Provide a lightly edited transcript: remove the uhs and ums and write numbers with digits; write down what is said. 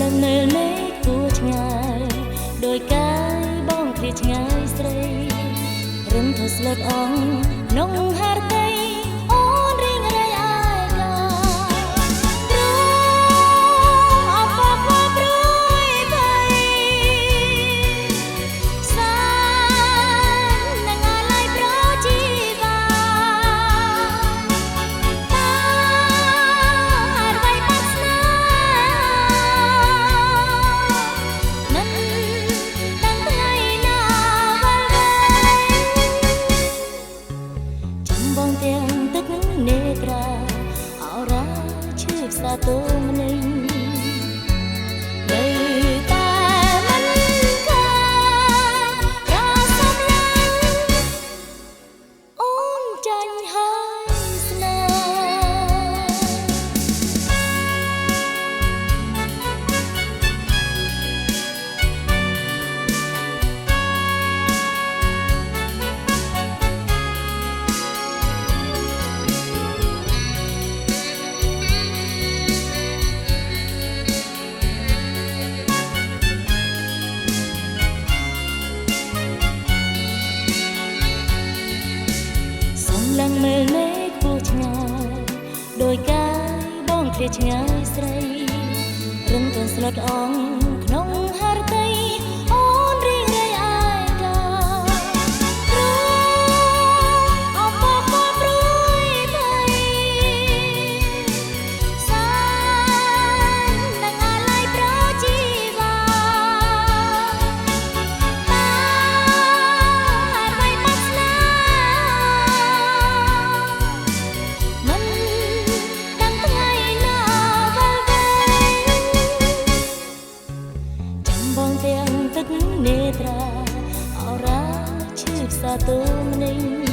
ឡើងមើលមេឃគួរឆ្ងាយដោយកាយបងគ្រាឆ្ងាយស្រីរំធស្លុតអងក្នុងហារតីអូនរៀងរៃអាយកាព្រោះអបបព្រួយភ័យសានឹងអាឡៃប្រជីវាតាហារវៃបាត់ស្នាមិនដឹងថ្ងៃណាវល់វែងចំបងទាំងទឹកនេត្រាអរ៉ាឈឺផ្សាទម្នេញនៅតែមិនខានរសំឡាញ់អូនចាញ់ហើយស្នេហឡើងមើលមេឃគួរឆ្ងាយដោយកាយបងគ្រាឆ្ងាយស្រីរំទន់ស្លុតអងក្នុងហារតីអូនរៀងរៃអាយកាព្រោះអបបព្រួយភ័យសានឹងអាឡៃប្រជីវាតាហារវៃបាត់ស្នាមិនដឹងថ្ងៃណាវល់វែងចាំបងទាំងទឹកនេត្រាអរ៉ាឈឺផ្សាទម្នេញ